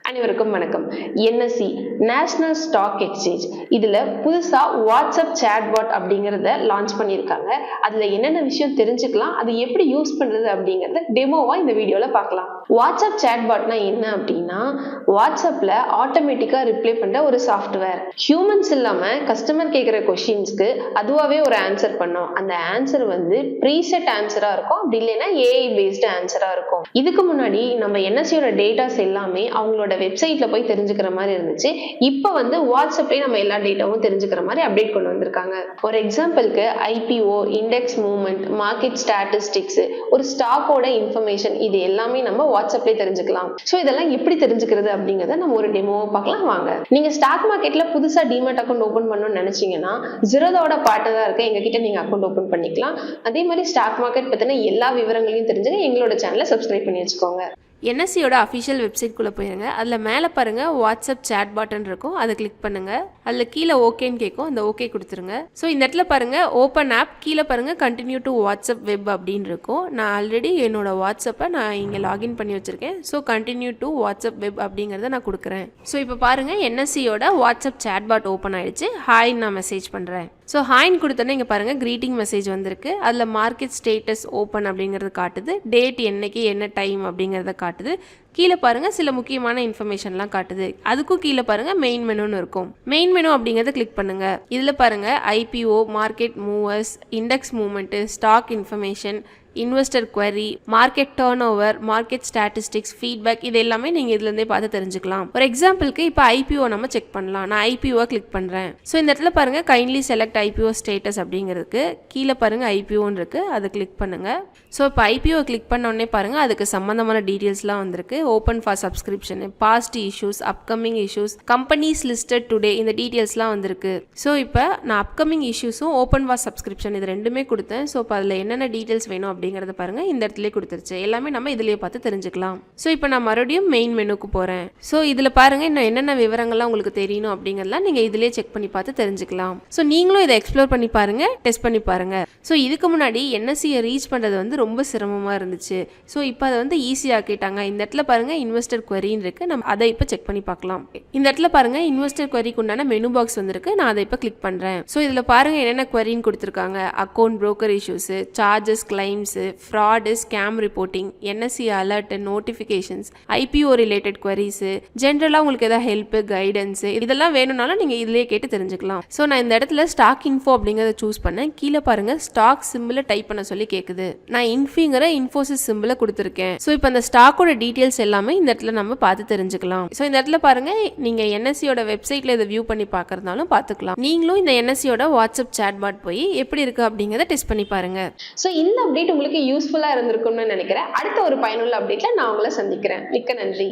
அனைவருக்கும் வணக்கம். NSE national stock exchange இதுல புதுசா வாட்ஸ்அப் சேட்பாட் அப்படிங்கறத லான்ச் பண்ணியிருக்காங்க. அதுல என்னென்ன விஷயம் தெரிஞ்சுக்கலாம், அது எப்படி யூஸ் பண்றது அப்படிங்கறத டெமோவா இந்த வீடியோல பார்க்கலாம். வாட்ஸ்அப் சேட்பாட்னா என்ன அப்படின்னா, வாட்ஸ்அப்ல ஆட்டோமேட்டிக்கா ரிப்ளை பண்ற ஒரு சாஃப்ட்வேர். ஹியூமன்ஸ் இல்லாம கஸ்டமர் கேட்கிற கொஸ்டின்ஸ்க்கு அதுவாவே ஒரு ஆன்சர் பண்ணும். அந்த ஆன்சர் வந்து ப்ரீசெட் ஆன்சரா இருக்கும், அப்படி இல்லைன்னா AI பேஸ்டு ஆன்சரா இருக்கும். இதுக்கு முன்னாடி நம்ம NSEயோட டேட்டாஸ் எல்லாமே அவங்களோட வெப்சைட்ல போய் தெரிஞ்சுக்கிற மாதிரி இருந்துச்சு. இப்போ வந்து வாட்ஸ்அப்லயே நம்ம எல்லா டேட்டாவும் தெரிஞ்சுக்கிற மாதிரி அப்டேட் கொண்டு வந்திருக்காங்க. ஒரு எக்ஸாம்பிளுக்கு IPO, index movement, market statistics, ஒரு ஸ்டாக்கோட இன்ஃபர்மேஷன், இது எல்லாமே நம்ம வாட்ஸ்அப்லயே தெரிஞ்சுக்கலாம். ஸோ இதெல்லாம் எப்படி தெரிஞ்சுக்கிறது அப்படிங்கறத நம்ம ஒரு டெமோவை பார்க்கலாம் வாங்க. நீங்க ஸ்டாக் மார்க்கெட்ல புதுசா டிமேட் அக்கௌண்ட் ஓபன் பண்ணணும்னு நினைச்சீங்கன்னா ஜீரோதாவோட பார்ட்னரா இருக்க எங்ககிட்ட நீங்க அக்கௌண்ட் ஓபன் பண்ணிக்கலாம். அதே மாதிரி ஸ்டாக் மார்க்கெட் பத்தின எல்லா விவரங்களையும் தெரிஞ்சுக்க எங்களோட சேனலை சப்ஸ்கிரைப் பண்ணி வச்சுக்கோங்க. NSEயோட அஃபிஷியல் வெப்சைட்குள்ளே போயிருங்க. அதில் மேலே பாருங்கள் வாட்ஸ்அப் சேட் பட்டன் இருக்கும், அதை கிளிக் பண்ணுங்கள். அதில் கீழே ஓகேன்னு கேட்கும், அந்த ஓகே கொடுத்துருங்க. ஸோ இந்த இடத்துல பாருங்கள் ஓப்பன் ஆப், கீழே பாருங்கள் கண்டினியூ டு வாட்ஸ்அப் வெப் அப்படின்னு இருக்கும். நான் ஆல்ரெடி என்னோட வாட்ஸ்அப்பை நான் இங்கே லாகின் பண்ணி வச்சுருக்கேன். So continue to WhatsApp web அப்படிங்கிறத நான் கொடுக்குறேன். ஸோ இப்போ பாருங்கள் NSEயோட வாட்ஸ்அப் சேட் பாட் ஓப்பன் ஆகிடுச்சு. ஹாய்ன்னு நான் மெசேஜ் பண்ணுறேன். ஸோ ஹாய்ன்னு கொடுத்தோன்னே இங்கே பாருங்கள் க்ரீட்டிங் மெசேஜ் வந்திருக்கு. அதில் மார்க்கெட் ஸ்டேட்டஸ் ஓப்பன் அப்படிங்கிறது காட்டுது, டேட் என்னைக்கு என்ன டைம் அப்படிங்கிறத காட்டுது. கீழே பாருங்க சில முக்கியமான இன்ஃபர்மேஷன்லாம் காட்டுது. அதுக்கும் கீழே பாருங்க மெயின் மெனுன்னு இருக்கும். மெயின் மெனு அப்படிங்கிறத கிளிக் பண்ணுங்க. இதில் பாருங்க IPO, market movers, index movement, stock information, investor query, market turnover, market statistics, feedback, இது எல்லாமே நீங்கள் இதுலேருந்தே பார்த்து தெரிஞ்சுக்கலாம். ஒரு எக்ஸாம்பிளுக்கு இப்போ IPO நம்ம செக் பண்ணலாம். நான் IPO கிளிக் பண்ணுறேன். ஸோ இந்த இடத்துல பாருங்கள் கைண்ட்லி செலக்ட் IPO ஸ்டேட்டஸ் அப்படிங்கிறதுக்கு கீழே பாருங்கள் IPOன்னு இருக்குது, அதை கிளிக் பண்ணுங்கள். ஸோ இப்போ IPO கிளிக் பண்ண உடனே பாருங்கள் அதுக்கு சம்மந்தமான டீட்டெயில்ஸ்லாம் வந்திருக்கு. Open for subscription, past issues, upcoming issues, companies listed today, இந்த டீட்டெயில்ஸ்லாம் வந்திருக்கு. ஸோ இப்போ நான் அப்கமிங் இஷ்யூஸும் ஓப்பன் ஃபார் சப்ஸ்கிரிப்ஷன் இது ரெண்டுமே கொடுத்தேன். ஸோ இப்போ அதில் என்னென்ன டீட்டெயில்ஸ் வேணும் அப்படிங்கிறத பாருங்க இந்த இடத்துல கொடுத்துருச்சு. எல்லாமே நம்ம இதுலயே பார்த்து தெரிஞ்சுக்கலாம். ஸோ இப்போ நான் மறுபடியும் மெயின் மெனுக்கு போறேன். ஸோ இதில் பாருங்க இன்னும் என்னென்ன விவரங்கள்லாம் உங்களுக்கு தெரியணும் அப்படிங்கிறதெல்லாம் நீங்க இதுலயே செக் பண்ணி பார்த்து தெரிஞ்சுக்கலாம். ஸோ நீங்களும் இதை எக்ஸ்ப்ளோர் பண்ணி பாருங்க, டெஸ்ட் பண்ணி பாருங்க. ஸோ இதுக்கு முன்னாடி NSEயை ரீச் பண்றது வந்து ரொம்ப சிரமமா இருந்துச்சு. ஸோ இப்போ அதை வந்து ஈஸியாக ஆக்கிட்டாங்க. இந்த இடத்துல பாருங்க இன்வெஸ்டர் குவரின்னு இருக்கு, நம்ம அதை இப்போ செக் பண்ணி பார்க்கலாம். இந்த இடத்துல பாருங்க இன்வெஸ்டர் குவரிக்கு உண்டான மெனு பாக்ஸ் வந்திருக்கு, நான் அதை இப்போ கிளிக் பண்றேன். ஸோ இதில் பாருங்க என்னென்ன குவரின்னு கொடுத்துருக்காங்க. Account, broker issues, charges, claims, fraud, scam reporting, NSE alert, notifications, IPO related queries, ஜென்ரலாக உங்களுக்கு ஏதாவது ஹெல்ப், கைடன்ஸ், இதெல்லாம் வேணும்னாலும் நீங்கள் இதிலேயே கேட்டு தெரிஞ்சுக்கலாம். ஸோ நான் இந்த இடத்துல ஸ்டாக் இன்ஃபோ அப்படிங்கிறத சூஸ் பண்ணேன். கீழே பாருங்க ஸ்டாக் சிம்பிளை டைப் பண்ண சொல்லி கேட்குது. நான் இன்ஃபிங்கிற இன்ஃபோசிஸ் சிம்பிளை கொடுத்துருக்கேன். ஸோ இப்போ அந்த ஸ்டாக்கோட டீட்டெயில்ஸ் எல்லாமே இந்த இடத்துல நம்ம பார்த்து தெரிஞ்சுக்கலாம். ஸோ இந்த இடத்துல பாருங்க நீங்கள் NSEயோட வெப்சைட்ல இதை வியூ பண்ணி பார்க்கறதுனாலும் பார்த்துக்கலாம். நீங்களும் இந்த NSEயோட வாட்ஸ்அப் சேட்பாட் போய் எப்படி இருக்கு அப்படிங்கிறத டெஸ்ட் பண்ணி பாருங்க. ஸோ இந்த அப்டேட் உங்களுக்கு யூஸ்ஃபுல்லா இருந்திருக்கும்னு நினைக்கிறேன். அடுத்த ஒரு பயனுள்ள அப்டேட்ல நான் உங்களை சந்திக்கிறேன். மிக்க நன்றி.